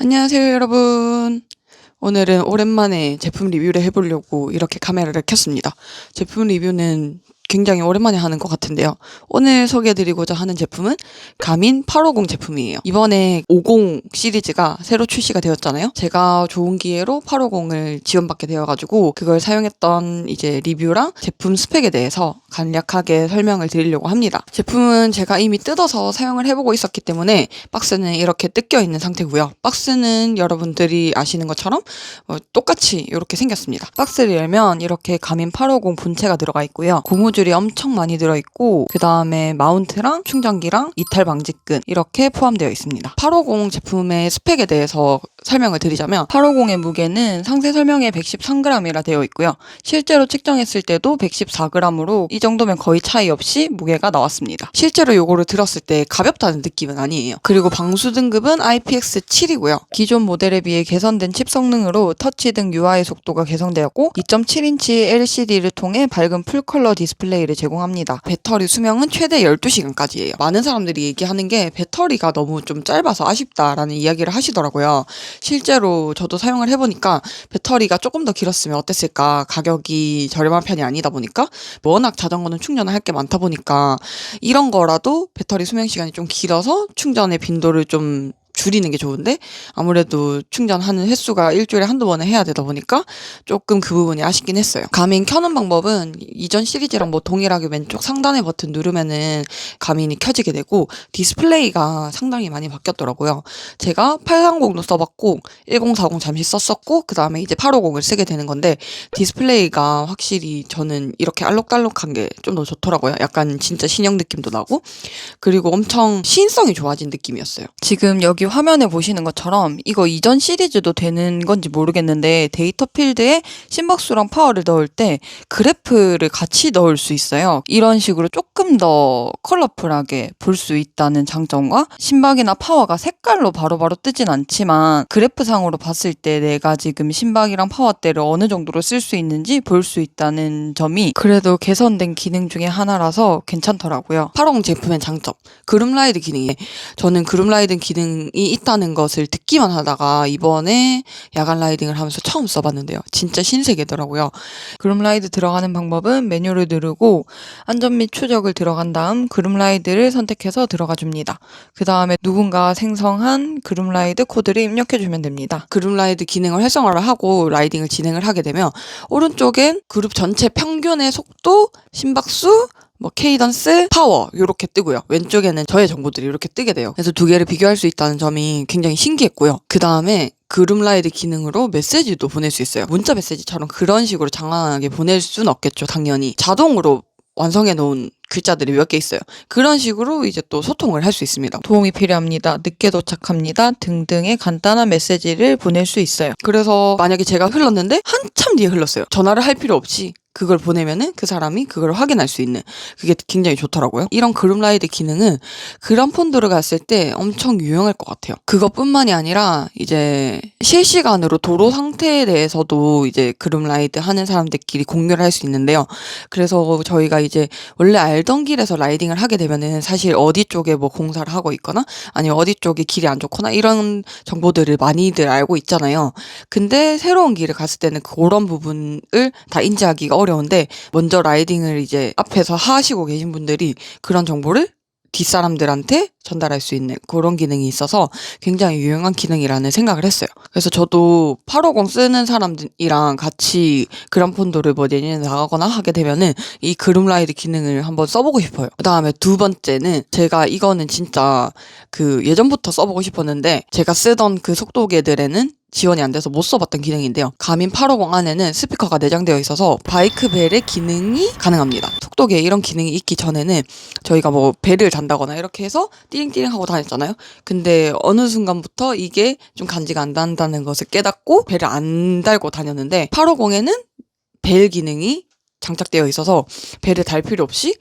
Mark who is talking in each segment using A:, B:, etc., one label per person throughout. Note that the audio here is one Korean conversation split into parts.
A: 안녕하세요, 여러분. 오늘은 오랜만에 제품 리뷰를 해보려고 이렇게 카메라를 켰습니다. 제품 리뷰는 굉장히 오랜만에 하는 것 같은데요. 오늘 소개해드리고자 하는 제품은 가민 850 제품이에요. 이번에 50 시리즈가 새로 출시가 되었잖아요. 제가 좋은 기회로 850을 지원받게 되어가지고 그걸 사용했던 이제 리뷰랑 제품 스펙에 대해서 간략하게 설명을 드리려고 합니다. 제품은 제가 이미 뜯어서 사용을 해보고 있었기 때문에 박스는 이렇게 뜯겨 있는 상태고요. 박스는 여러분들이 아시는 것처럼 똑같이 이렇게 생겼습니다. 박스를 열면 이렇게 가민 850 본체가 들어가 있고요. 고무줄이 엄청 많이 들어있고 그 다음에 마운트랑 충전기랑 이탈 방지끈 이렇게 포함되어 있습니다. 850 제품의 스펙에 대해서 설명을 드리자면 850의 무게는 상세 설명에 113g이라 되어 있고요. 실제로 측정했을 때도 114g으로 이 정도면 거의 차이 없이 무게가 나왔습니다. 실제로 이거를 들었을 때 가볍다는 느낌은 아니에요. 그리고 방수 등급은 IPX7이고요. 기존 모델에 비해 개선된 칩 성능으로 터치 등 UI 속도가 개선되었고 2.7인치 LCD를 통해 밝은 풀컬러 디스플레이를 제공합니다. 배터리 수명은 최대 12시간까지예요. 많은 사람들이 얘기하는 게 배터리가 너무 좀 짧아서 아쉽다라는 이야기를 하시더라고요. 실제로 저도 사용을 해보니까 배터리가 조금 더 길었으면 어땠을까. 가격이 저렴한 편이 아니다 보니까 워낙 자전거는 충전을 할 게 많다 보니까 이런 거라도 배터리 수명 시간이 좀 길어서 충전의 빈도를 좀 줄이는 게 좋은데 아무래도 충전하는 횟수가 일주일에 한두 번에 해야 되다 보니까 조금 그 부분이 아쉽긴 했어요. 가민 켜는 방법은 이전 시리즈랑 동일하게 왼쪽 상단의 버튼 누르면은 가민이 켜지게 되고 디스플레이가 상당히 많이 바뀌었더라고요. 제가 830도 써봤고 1040 잠시 썼었고 그 다음에 이제 850을 쓰게 되는 건데 디스플레이가 확실히 저는 이렇게 알록달록한 게 좀 더 좋더라고요. 약간 진짜 신형 느낌도 나고 그리고 엄청 시인성이 좋아진 느낌이었어요. 지금 여기 화면에 보시는 것처럼 이거 이전 시리즈도 되는 건지 모르겠는데 데이터 필드에 심박수랑 파워를 넣을 때 그래프를 같이 넣을 수 있어요. 이런 식으로 조금 더 컬러풀하게 볼 수 있다는 장점과 심박이나 파워가 색깔로 바로바로 뜨진 않지만 그래프상으로 봤을 때 내가 지금 심박이랑 파워대를 어느 정도로 쓸 수 있는지 볼 수 있다는 점이 그래도 개선된 기능 중에 하나라서 괜찮더라고요. 850 제품의 장점, 그룹라이드 기능이에요. 저는 그룹라이드 기능이 있다는 것을 듣기만 하다가 이번에 야간 라이딩을 하면서 처음 써봤는데요. 진짜 신세계더라고요. 그룹라이드 들어가는 방법은 메뉴를 누르고 안전 및 추적을 들어간 다음 그룹라이드를 선택해서 들어가 줍니다. 그 다음에 누군가 생성한 그룹라이드 코드를 입력해주면 됩니다. 그룹라이드 기능을 활성화를 하고 라이딩을 진행을 하게 되면 오른쪽엔 그룹 전체 평균의 속도, 심박수, 케이던스, 파워 이렇게 뜨고요. 왼쪽에는 저의 정보들이 이렇게 뜨게 돼요. 그래서 두 개를 비교할 수 있다는 점이 굉장히 신기했고요. 그 다음에 그룹라이드 기능으로 메시지도 보낼 수 있어요. 문자 메시지처럼 그런 식으로 장황하게 보낼 수는 없겠죠, 당연히. 자동으로 완성해 놓은 글자들이 몇 개 있어요. 그런 식으로 이제 또 소통을 할 수 있습니다. 도움이 필요합니다. 늦게 도착합니다. 등등의 간단한 메시지를 보낼 수 있어요. 그래서 만약에 제가 흘렀는데 한참 뒤에 흘렀어요. 전화를 할 필요 없이 그걸 보내면은 그 사람이 그걸 확인할 수 있는 그게 굉장히 좋더라고요. 이런 그룹라이드 기능은 그란폰도를 갔을 때 엄청 유용할 것 같아요. 그것뿐만이 아니라 이제 실시간으로 도로 상태에 대해서도 이제 그룹라이드 하는 사람들끼리 공유를 할 수 있는데요. 그래서 저희가 이제 원래 알던 길에서 라이딩을 하게 되면은 사실 어디 쪽에 공사를 하고 있거나 아니면 어디 쪽에 길이 안 좋거나 이런 정보들을 많이들 알고 있잖아요. 근데 새로운 길을 갔을 때는 그런 부분을 다 인지하기가 어려운데 먼저 라이딩을 이제 앞에서 하시고 계신 분들이 그런 정보를 뒷사람들한테 전달할 수 있는 그런 기능이 있어서 굉장히 유용한 기능이라는 생각을 했어요. 그래서 저도 850 쓰는 사람들이랑 같이 그란폰도를 내년에 나가거나 하게 되면은 이 그룹라이드 기능을 한번 써보고 싶어요. 그 다음에 두 번째는 제가 이거는 진짜 예전부터 써보고 싶었는데 제가 쓰던 그 속도계들에는 지원이 안 돼서 못 써봤던 기능인데요. 가민 850 안에는 스피커가 내장되어 있어서 바이크 벨의 기능이 가능합니다. 속도계에 이런 기능이 있기 전에는 저희가 벨을 단다거나 이렇게 해서 띠링띠링 하고 다녔잖아요. 근데 어느 순간부터 이게 좀 간지가 안 난다는 것을 깨닫고 벨을 안 달고 다녔는데 850에는 벨 기능이 장착되어 있어서 벨을 달 필요 없이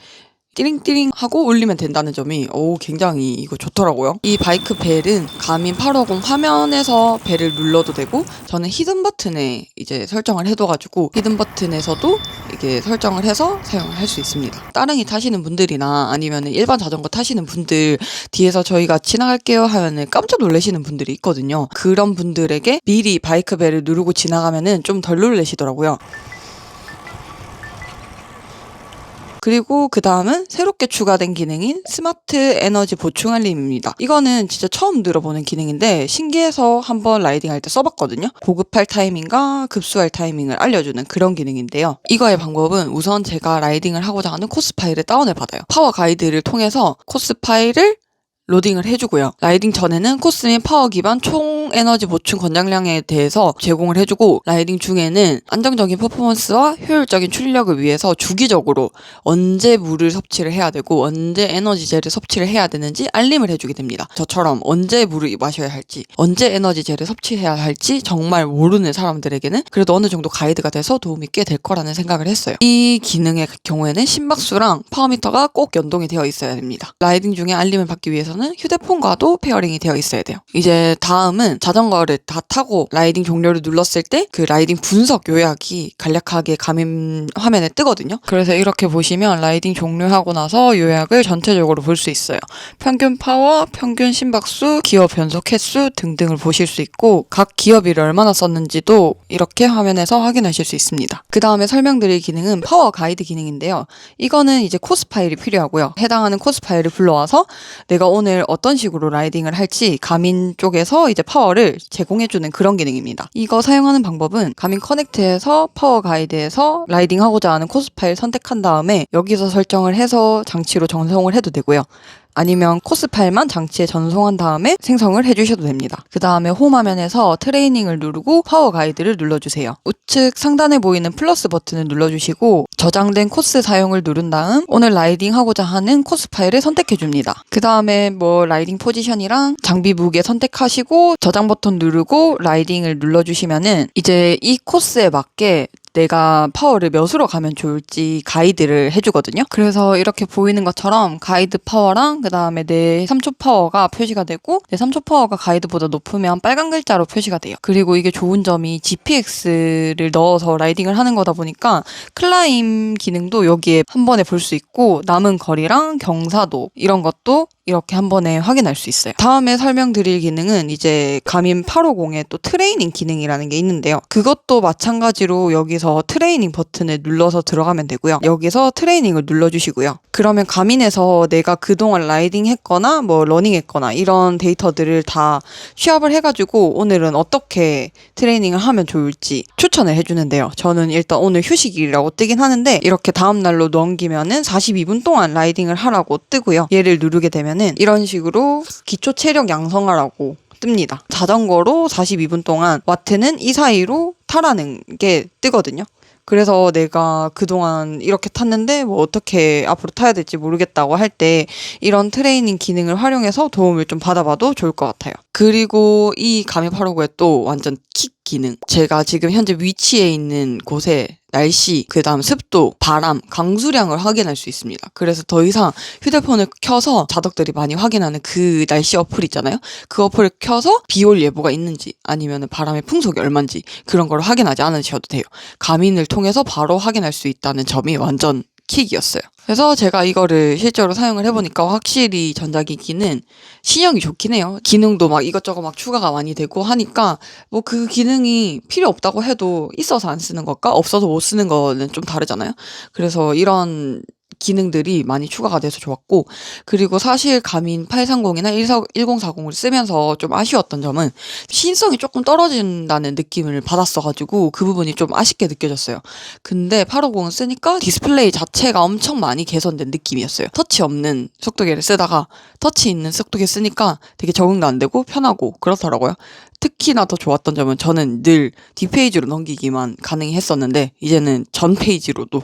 A: 띠링띠링 하고 올리면 된다는 점이 굉장히 이거 좋더라고요. 이 바이크 벨은 가민 850 화면에서 벨을 눌러도 되고, 저는 히든 버튼에 이제 설정을 해둬가지고 히든 버튼에서도 이게 설정을 해서 사용을 할 수 있습니다. 따릉이 타시는 분들이나 아니면 일반 자전거 타시는 분들 뒤에서 저희가 지나갈게요 하면은 깜짝 놀라시는 분들이 있거든요. 그런 분들에게 미리 바이크 벨을 누르고 지나가면은 좀 덜 놀라시더라고요. 그리고 그 다음은 새롭게 추가된 기능인 스마트 에너지 보충 알림입니다. 이거는 진짜 처음 들어보는 기능인데 신기해서 한번 라이딩할 때 써봤거든요. 보급할 타이밍과 급수할 타이밍을 알려주는 그런 기능인데요. 이거의 방법은 우선 제가 라이딩을 하고자 하는 코스 파일을 다운을 받아요. 파워 가이드를 통해서 코스 파일을 로딩을 해주고요. 라이딩 전에는 코스 및 파워 기반 총 에너지 보충 권장량에 대해서 제공을 해주고, 라이딩 중에는 안정적인 퍼포먼스와 효율적인 출력을 위해서 주기적으로 언제 물을 섭취를 해야 되고 언제 에너지젤을 섭취를 해야 되는지 알림을 해주게 됩니다. 저처럼 언제 물을 마셔야 할지, 언제 에너지젤을 섭취해야 할지 정말 모르는 사람들에게는 그래도 어느 정도 가이드가 돼서 도움이 꽤 될 거라는 생각을 했어요. 이 기능의 경우에는 심박수랑 파워미터가 꼭 연동이 되어 있어야 됩니다. 라이딩 중에 알림을 받기 위해서 는 휴대폰과도 페어링이 되어 있어야 돼요. 이제 다음은 자전거를 다 타고 라이딩 종료를 눌렀을 때 그 라이딩 분석 요약이 간략하게 가민 화면에 뜨거든요. 그래서 이렇게 보시면 라이딩 종료하고 나서 요약을 전체적으로 볼 수 있어요. 평균 파워, 평균 심박수, 기어 변속 횟수 등등을 보실 수 있고, 각 기어비를 얼마나 썼는지도 이렇게 화면에서 확인하실 수 있습니다. 그 다음에 설명드릴 기능은 파워 가이드 기능인데요. 이거는 이제 코스 파일이 필요하고요. 해당하는 코스 파일을 불러와서 내가 오늘 어떤 식으로 라이딩을 할지 가민 쪽에서 이제 파워를 제공해주는 그런 기능입니다. 이거 사용하는 방법은 가민 커넥트에서 파워 가이드에서 라이딩하고자 하는 코스 파일 선택한 다음에 여기서 설정을 해서 장치로 전송을 해도 되고요. 아니면 코스 파일만 장치에 전송한 다음에 생성을 해주셔도 됩니다. 그 다음에 홈 화면에서 트레이닝을 누르고 파워 가이드를 눌러주세요. 우측 상단에 보이는 플러스 버튼을 눌러주시고 저장된 코스 사용을 누른 다음 오늘 라이딩 하고자 하는 코스 파일을 선택해줍니다. 그 다음에 라이딩 포지션이랑 장비 무게 선택하시고 저장 버튼 누르고 라이딩을 눌러주시면은 이제 이 코스에 맞게 내가 파워를 몇으로 가면 좋을지 가이드를 해주거든요. 그래서 이렇게 보이는 것처럼 가이드 파워랑 그 다음에 내 3초 파워가 표시가 되고, 내 3초 파워가 가이드보다 높으면 빨간 글자로 표시가 돼요. 그리고 이게 좋은 점이 GPX를 넣어서 라이딩을 하는 거다 보니까 클라임 기능도 여기에 한 번에 볼 수 있고, 남은 거리랑 경사도 이런 것도 이렇게 한 번에 확인할 수 있어요. 다음에 설명드릴 기능은 이제 가민 850의 또 트레이닝 기능이라는 게 있는데요. 그것도 마찬가지로 여기서 트레이닝 버튼을 눌러서 들어가면 되고요. 여기서 트레이닝을 눌러주시고요. 그러면 가민에서 내가 그동안 라이딩 했거나 러닝 했거나 이런 데이터들을 다 취합을 해가지고 오늘은 어떻게 트레이닝을 하면 좋을지 추천을 해주는데요. 저는 일단 오늘 휴식일이라고 뜨긴 하는데 이렇게 다음날로 넘기면은 42분 동안 라이딩을 하라고 뜨고요. 얘를 누르게 되면 이런 식으로 기초 체력 양성하라고 뜹니다. 자전거로 42분 동안 와트는 이 사이로 타라는 게 뜨거든요. 그래서 내가 그동안 이렇게 탔는데 어떻게 앞으로 타야 될지 모르겠다고 할 때 이런 트레이닝 기능을 활용해서 도움을 좀 받아봐도 좋을 것 같아요. 그리고 이 가민 850의 또 완전 킥 기능. 제가 지금 현재 위치해 있는 곳에 날씨, 그 다음 습도, 바람, 강수량을 확인할 수 있습니다. 그래서 더 이상 휴대폰을 켜서 자덕들이 많이 확인하는 그 날씨 어플 있잖아요. 그 어플을 켜서 비올 예보가 있는지 아니면 바람의 풍속이 얼마인지 그런 걸 확인하지 않으셔도 돼요. 가민을 통해서 바로 확인할 수 있다는 점이 완전 킥이었어요. 그래서 제가 이거를 실제로 사용을 해보니까 확실히 전자기기는 신형이 좋긴 해요. 기능도 이것저것 추가가 많이 되고 하니까 그 기능이 필요 없다고 해도 있어서 안 쓰는 것과 없어서 못 쓰는 거는 좀 다르잖아요. 그래서 이런 기능들이 많이 추가가 돼서 좋았고, 그리고 사실 가민 830이나 1040을 쓰면서 좀 아쉬웠던 점은 시인성이 조금 떨어진다는 느낌을 받았어가지고 그 부분이 좀 아쉽게 느껴졌어요. 근데 850은 쓰니까 디스플레이 자체가 엄청 많이 개선된 느낌이었어요. 터치 없는 속도계를 쓰다가 터치 있는 속도계 쓰니까 되게 적응도 안 되고 편하고 그렇더라고요. 특히나 더 좋았던 점은 저는 늘 뒷페이지로 넘기기만 가능했었는데 이제는 전 페이지로도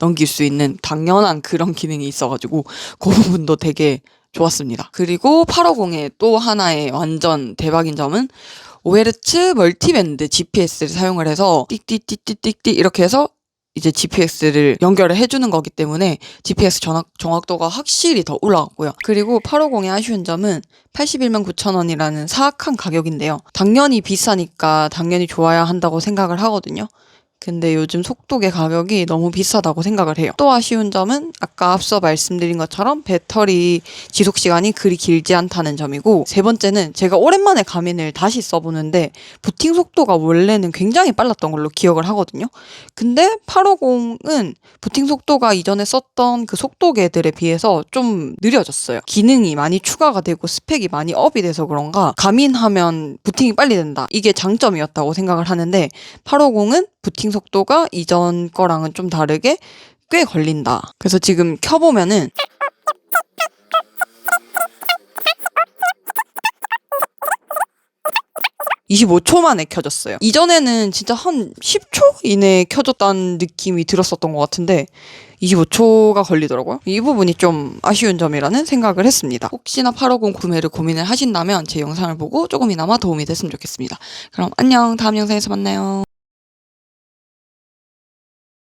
A: 넘길 수 있는 당연한 그런 기능이 있어가지고 그 부분도 되게 좋았습니다. 그리고 850의 또 하나의 완전 대박인 점은 5Hz 멀티밴드 GPS를 사용을 해서 띡띡띡띡띡 이렇게 해서 이제 GPS를 연결을 해주는 거기 때문에 GPS 정확도가 확실히 더 올라갔고요. 그리고 850의 아쉬운 점은 81만 9천 원이라는 사악한 가격인데요. 당연히 비싸니까 당연히 좋아야 한다고 생각을 하거든요. 근데 요즘 속도계 가격이 너무 비싸다고 생각을 해요. 또 아쉬운 점은 아까 앞서 말씀드린 것처럼 배터리 지속 시간이 그리 길지 않다는 점이고, 세 번째는 제가 오랜만에 가민을 다시 써보는데 부팅 속도가 원래는 굉장히 빨랐던 걸로 기억을 하거든요. 근데 850은 부팅 속도가 이전에 썼던 그 속도계들에 비해서 좀 느려졌어요. 기능이 많이 추가가 되고 스펙이 많이 업이 돼서 그런가 가민하면 부팅이 빨리 된다, 이게 장점이었다고 생각을 하는데 850은 부팅 속도가 이전 거랑은 좀 다르게 꽤 걸린다. 그래서 지금 켜보면은 25초 만에 켜졌어요. 이전에는 진짜 한 10초 이내에 켜졌다는 느낌이 들었었던 것 같은데 25초가 걸리더라고요. 이 부분이 좀 아쉬운 점이라는 생각을 했습니다. 혹시나 850 구매를 고민을 하신다면 제 영상을 보고 조금이나마 도움이 됐으면 좋겠습니다. 그럼 안녕, 다음 영상에서 만나요.